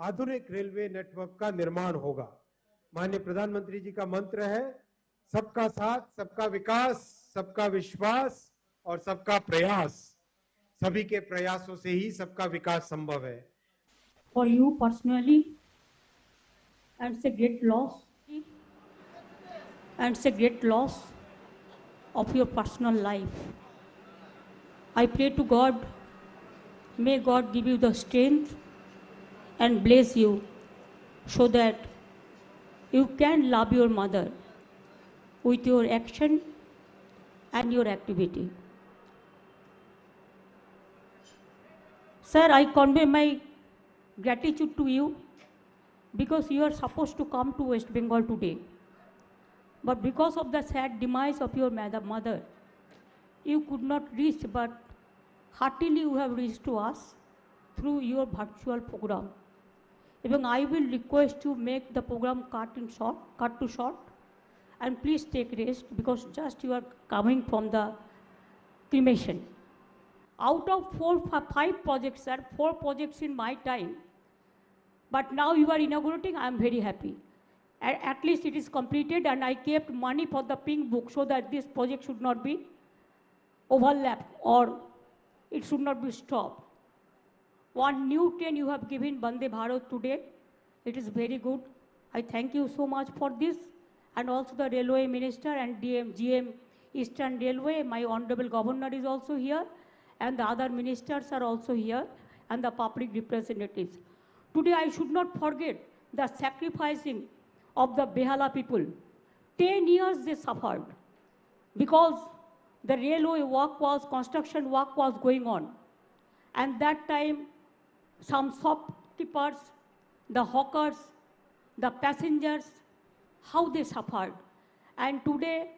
आधुनिक railway network का निर्माण होगा। माननीय प्रधानमंत्री जी का मंत्र है, सबका साथ, सबका विकास, सबका विश्वास और सबका प्रयास। सभी के प्रयासों से ही सबका विकास संभव है। For you personally, and it's a great loss, and it's a great loss of your personal life. I pray to God, may God give you the strength and bless you so that you can love your mother with your action and your activity. Sir, I convey my gratitude to you because you are supposed to come to West Bengal today. But because of the sad demise of your mother, you could not reach, but heartily you have reached to us through your virtual program. Even I will request you make the program cut to short, and please take rest because just you are coming from the cremation. Out of 5 projects, sir, 4 projects in my time, but now you are inaugurating, I am very happy. At least it is completed, and I kept money for the pink book so that this project should not be overlapped or it should not be stopped. One new train you have given Vande Bharat today. It is very good. I thank you so much for this, and also the Railway Minister and GM Eastern Railway. My Honorable Governor is also here, and the other ministers are also here, and the public representatives. Today I should not forget the sacrificing of the Behala people. 10 years they suffered because the railway construction work was going on. And that time, some shopkeepers, the hawkers, the passengers, how they suffered. And today,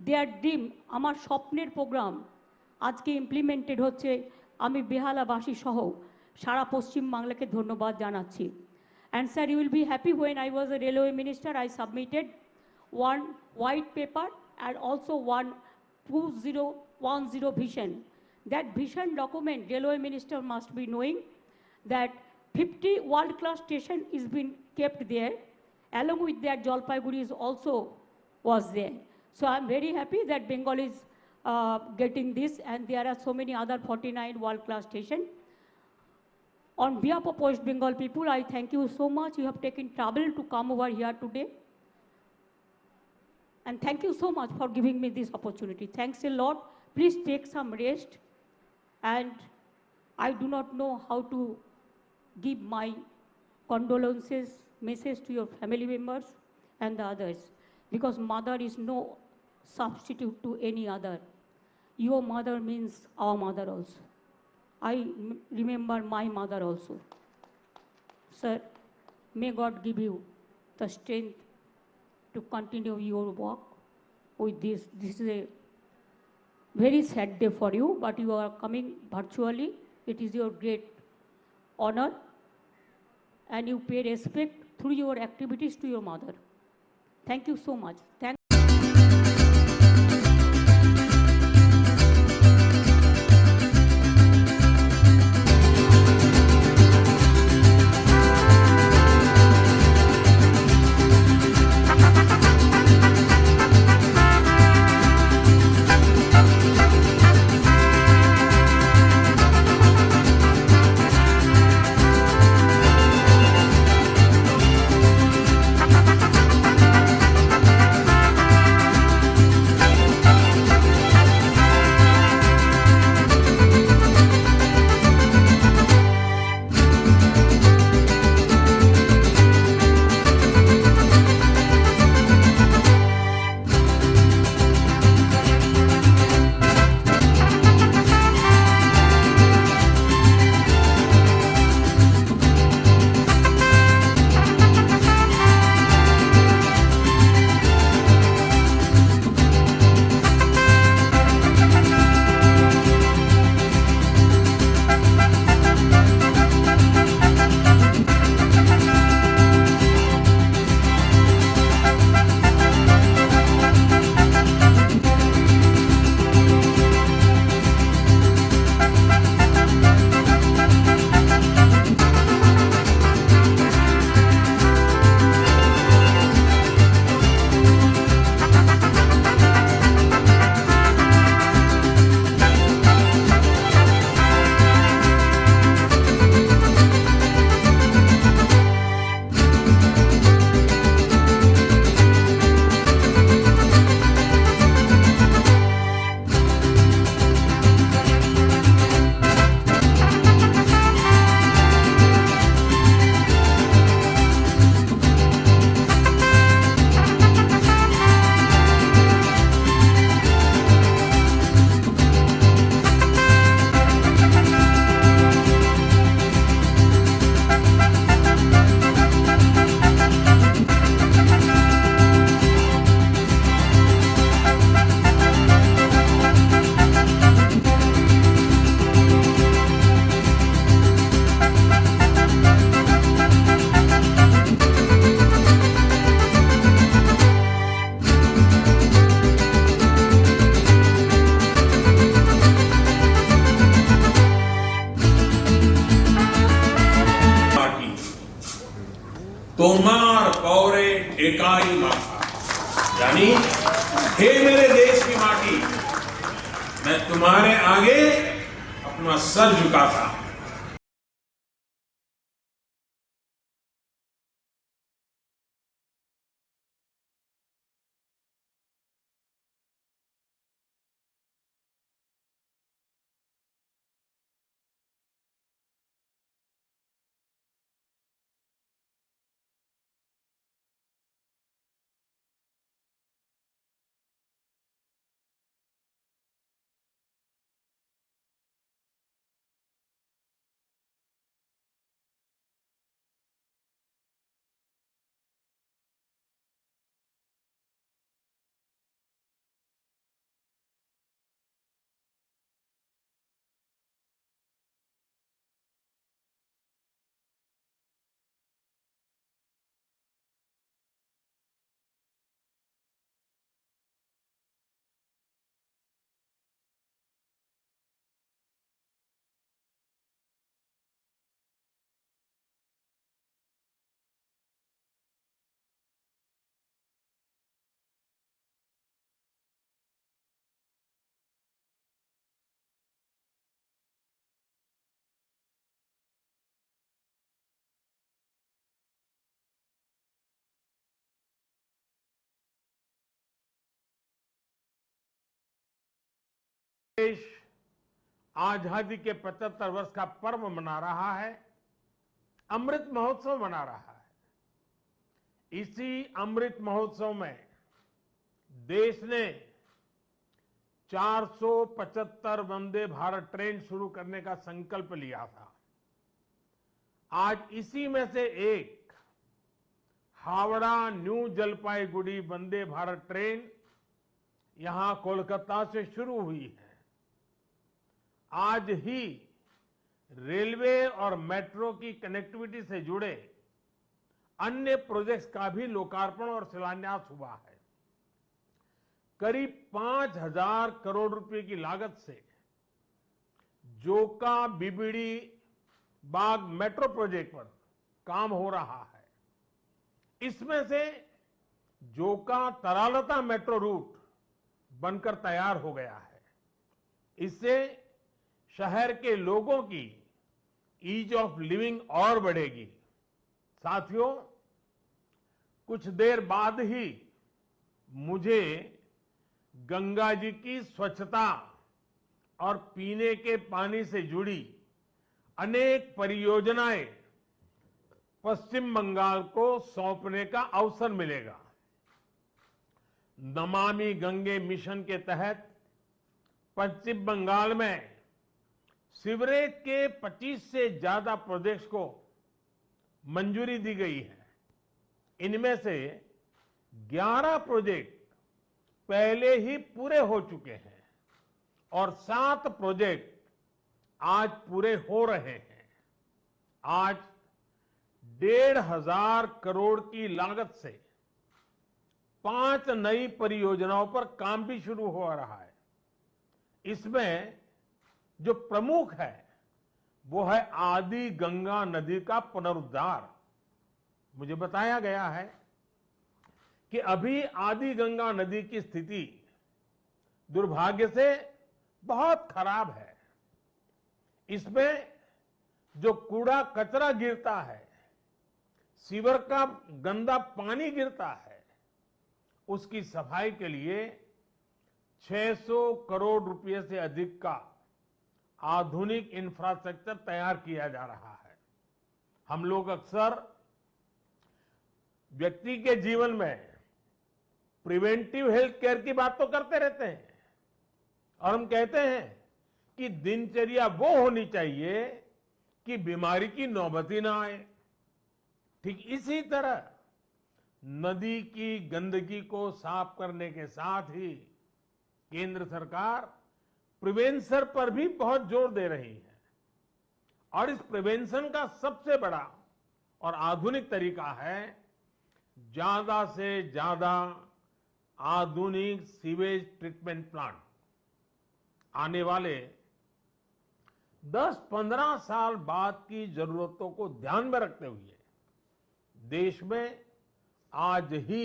their dream, আমার স্বপ্নের program, আজকে implemented হচ্ছে, আমি বেহালাবাসী সহ সারা পশ্চিম বাংলাকে ধন্যবাদ জানাচ্ছি। And sir, you will be happy when I was a railway minister, I submitted one white paper and also one 2010 vision. That vision document, railway minister must be knowing that 50 world-class station is being kept there. Along with that, Jalpaiguri is also was there. So I'm very happy that Bengal is getting this, and there are so many other 49 world-class stations. On behalf of West Bengal people, I thank you so much. You have taken trouble to come over here today. And thank you so much for giving me this opportunity. Thanks a lot. Please take some rest. And I do not know how to give my condolences message to your family members and the others, because mother is no substitute to any other. Your mother means our mother also. I remember my mother also. Sir, may God give you the strength to continue your work with this. This is a very sad day for you, but you are coming virtually. It is your great honor, and you pay respect through your activities to your mother. Thank you so much. तोमार पौरे टेकाई माथा, यानी हे मेरे देश की माटी, मैं तुम्हारे आगे अपना सर झुकाता। देश आजादी के 75 वर्ष का पर्व मना रहा है, अमृत महोत्सव मना रहा है। इसी अमृत महोत्सव में देश ने 475 वंदे भारत ट्रेन शुरू करने का संकल्प लिया था। आज इसी में से एक हावड़ा न्यू जलपाईगुड़ी वंदे भारत ट्रेन यहां कोलकाता से शुरू हुई है। आज ही रेलवे और मेट्रो की कनेक्टिविटी से जुड़े अन्य प्रोजेक्ट्स का भी लोकार्पण और शिलान्यास हुआ है। करीब 5,000 करोड़ रुपए की लागत से जोका बीबीडी बाग मेट्रो प्रोजेक्ट पर काम हो रहा है। इसमें से जोका तरालता मेट्रो रूट बनकर तैयार हो गया है। इससे शहर के लोगों की ईज ऑफ लिविंग और बढ़ेगी। साथियों, कुछ देर बाद ही मुझे गंगा जी की स्वच्छता और पीने के पानी से जुड़ी अनेक परियोजनाएं पश्चिम बंगाल को सौंपने का अवसर मिलेगा। नमामि गंगे मिशन के तहत पश्चिम बंगाल में सीवरेज के 25 से ज्यादा प्रोजेक्ट्स को मंजूरी दी गई है। इनमें से 11 प्रोजेक्ट पहले ही पूरे हो चुके हैं और 7 प्रोजेक्ट आज पूरे हो रहे हैं। आज 1,500 करोड़ की लागत से 5 नई परियोजनाओं पर काम भी शुरू हो रहा है। इसमें जो प्रमुख है वो है आदि गंगा नदी का पुनरुद्धार। मुझे बताया गया है कि अभी आदि गंगा नदी की स्थिति दुर्भाग्य से बहुत खराब है। इसमें जो कूड़ा कचरा गिरता है, सीवर का गंदा पानी गिरता है, उसकी सफाई के लिए 600 करोड़ रुपए से अधिक का आधुनिक इंफ्रास्ट्रक्चर तैयार किया जा रहा है। हम लोग अक्सर व्यक्ति के जीवन में प्रिवेंटिव हेल्थ केयर की बात तो करते रहते हैं और हम कहते हैं कि दिनचर्या वो होनी चाहिए कि बीमारी की नौबत ही ना आए। ठीक इसी तरह नदी की गंदगी को साफ करने के साथ ही केंद्र सरकार प्रिवेंशन पर भी बहुत जोर दे रही है और इस प्रिवेंशन का सबसे बड़ा और आधुनिक तरीका है ज्यादा से ज्यादा आधुनिक सीवेज ट्रीटमेंट प्लांट। आने वाले 10-15 साल बाद की जरूरतों को ध्यान में रखते हुए देश में आज ही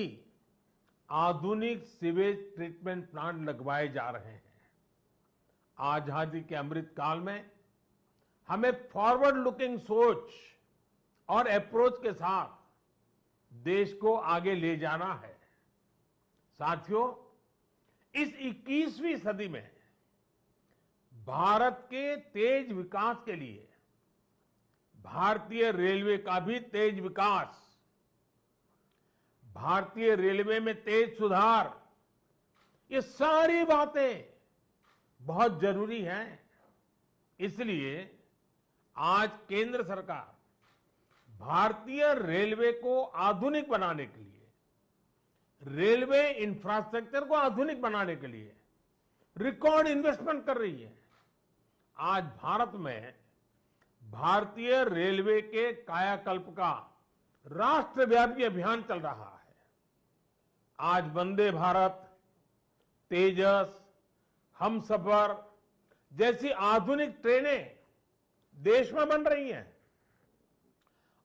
आधुनिक सीवेज ट्रीटमेंट प्लांट लगवाए जा रहे हैं। आजादी के अमृत काल में हमें फॉरवर्ड लुकिंग सोच और अप्रोच के साथ देश को आगे ले जाना है। साथियों, इस 21वीं सदी में भारत के तेज विकास के लिए भारतीय रेलवे का भी तेज विकास, भारतीय रेलवे में तेज सुधार, ये सारी बातें बहुत जरूरी हैं। इसलिए आज केंद्र सरकार भारतीय रेलवे को आधुनिक बनाने के लिए, रेलवे इंफ्रास्ट्रक्चर को आधुनिक बनाने के लिए रिकॉर्ड इन्वेस्टमेंट कर रही है। आज भारत में भारतीय रेलवे के कायाकल्प का राष्ट्रव्यापी अभियान चल रहा है। आज वंदे भारत, तेजस, हमसफर जैसी आधुनिक ट्रेनें देश में बन रही हैं।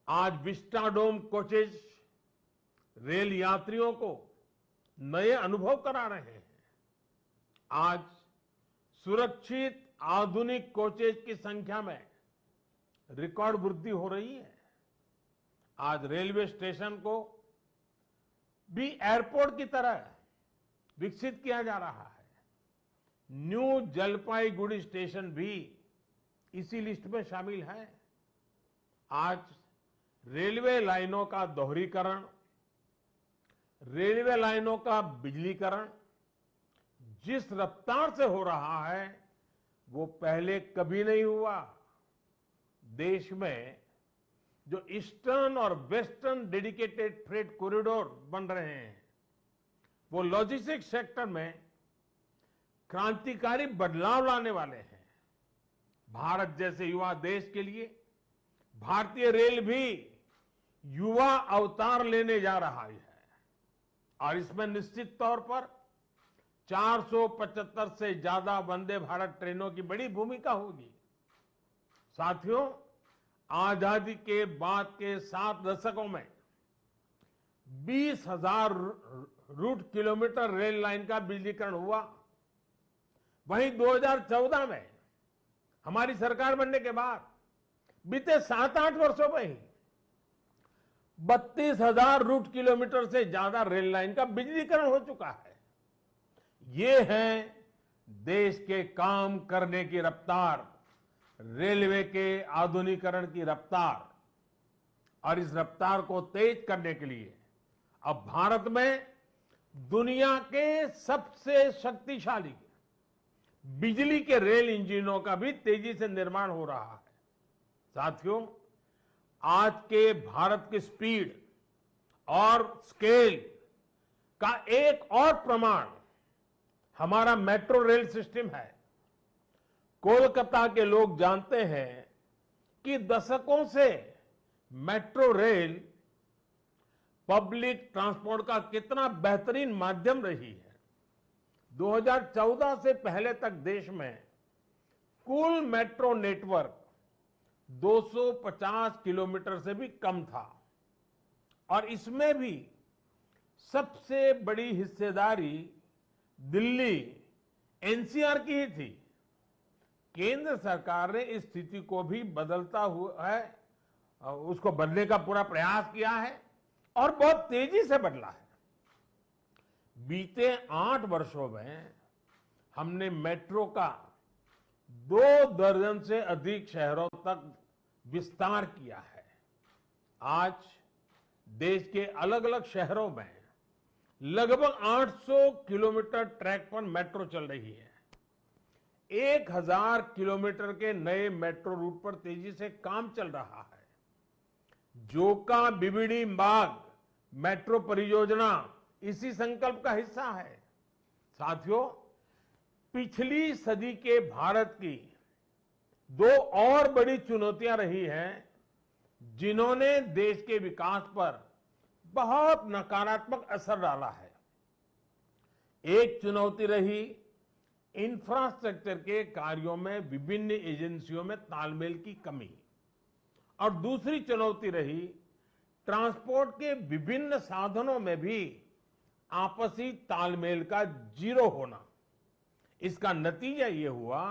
आज विस्टाडोम कोचेज रेल यात्रियों को नए अनुभव करा रहे हैं। आज सुरक्षित आधुनिक कोचेज की संख्या में रिकॉर्ड वृद्धि हो रही है। आज रेलवे स्टेशन को भी एयरपोर्ट की तरह विकसित किया जा रहा है। न्यू जलपाईगुड़ी स्टेशन भी इसी लिस्ट में शामिल है। आज रेलवे लाइनों का दोहरीकरण, रेलवे लाइनों का बिजलीकरण जिस रफ्तार से हो रहा है वो पहले कभी नहीं हुआ। देश में जो ईस्टर्न और वेस्टर्न डेडिकेटेड फ्रेट कॉरिडोर बन रहे हैं वो लॉजिस्टिक्स सेक्टर में क्रांतिकारी बदलाव लाने वाले हैं। भारत जैसे युवा देश के लिए भारतीय रेल भी युवा अवतार लेने जा रहा है और इसमें निश्चित तौर पर 475 से ज्यादा वंदे भारत ट्रेनों की बड़ी भूमिका होगी। साथियों, आजादी के बाद के 7 दशकों में 20,000 रूट किलोमीटर रेल लाइन का बिजलीकरण हुआ। वहीं 2014 में हमारी सरकार बनने के बाद बीते 7-8 वर्षों में ही 32,000 रूट किलोमीटर से ज्यादा रेल लाइन का बिजलीकरण हो चुका है। ये है देश के काम करने की रफ्तार, रेलवे के आधुनिकीकरण की रफ्तार। और इस रफ्तार को तेज करने के लिए अब भारत में दुनिया के सबसे शक्तिशाली बिजली के रेल इंजनों का भी तेजी से निर्माण हो रहा है। साथियों, आज के भारत की स्पीड और स्केल का एक और प्रमाण हमारा मेट्रो रेल सिस्टम है। कोलकाता के लोग जानते हैं कि दशकों से मेट्रो रेल पब्लिक ट्रांसपोर्ट का कितना बेहतरीन माध्यम रही है। 2014 से पहले तक देश में कुल मेट्रो नेटवर्क 250 किलोमीटर से भी कम था और इसमें भी सबसे बड़ी हिस्सेदारी दिल्ली एनसीआर की ही थी। केंद्र सरकार ने इस स्थिति को भी बदलता हुआ है, उसको बदलने का पूरा प्रयास किया है और बहुत तेजी से बदला है। बीते 8 वर्षों में हमने मेट्रो का 2 दर्जन से अधिक शहरों तक विस्तार किया है। आज देश के अलग अलग शहरों में लगभग 800 किलोमीटर ट्रैक पर मेट्रो चल रही है। 1000 किलोमीटर के नए मेट्रो रूट पर तेजी से काम चल रहा है। जोका बीबीडी बाग मेट्रो परियोजना इसी संकल्प का हिस्सा है। साथियों, पिछली सदी के भारत की 2 और बड़ी चुनौतियां रही हैं जिन्होंने देश के विकास पर बहुत नकारात्मक असर डाला है। एक चुनौती रही इंफ्रास्ट्रक्चर के कार्यों में विभिन्न एजेंसियों में तालमेल की कमी और दूसरी चुनौती रही ट्रांसपोर्ट के विभिन्न साधनों में भी आपसी तालमेल का जीरो होना। इसका नतीजा ये हुआ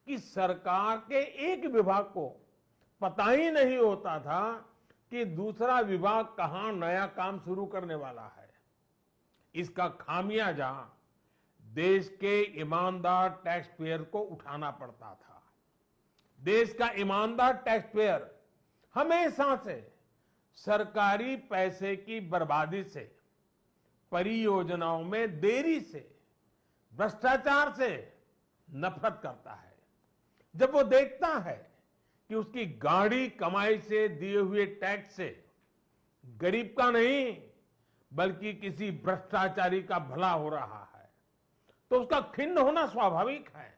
कि सरकार के एक विभाग को पता ही नहीं होता था कि दूसरा विभाग कहां नया काम शुरू करने वाला है। इसका खामियाजा देश के ईमानदार टैक्स पेयर को उठाना पड़ता था। देश का ईमानदार टैक्स पेयर हमेशा से सरकारी पैसे की बर्बादी से, परियोजनाओं में देरी से, भ्रष्टाचार से नफरत करता है। जब वो देखता है कि उसकी गाढ़ी कमाई से दिए हुए टैक्स से गरीब का नहीं बल्कि किसी भ्रष्टाचारी का भला हो रहा है, तो उसका खिन्न होना स्वाभाविक है।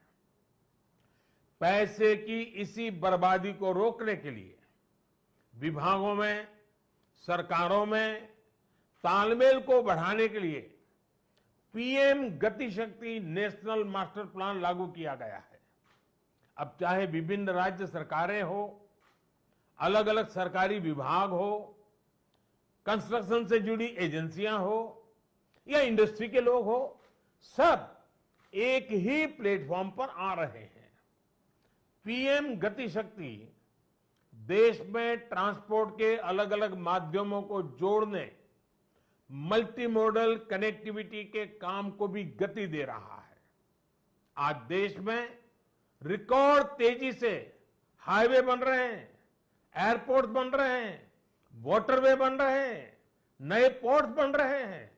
पैसे की इसी बर्बादी को रोकने के लिए विभागों में, सरकारों में तालमेल को बढ़ाने के लिए पीएम गति शक्ति नेशनल मास्टर प्लान लागू किया गया है। अब चाहे विभिन्न राज्य सरकारें हो, अलग अलग सरकारी विभाग हो, कंस्ट्रक्शन से जुड़ी एजेंसियां हो या इंडस्ट्री के लोग हो, सब एक ही प्लेटफॉर्म पर आ रहे हैं। पीएम गति शक्ति देश में ट्रांसपोर्ट के अलग अलग माध्यमों को जोड़ने, मल्टी मॉडल कनेक्टिविटी के काम को भी गति दे रहा है। आज देश में रिकॉर्ड तेजी से हाईवे बन रहे हैं, एयरपोर्ट बन रहे हैं, वाटरवे बन रहे हैं, नए पोर्ट्स बन रहे हैं।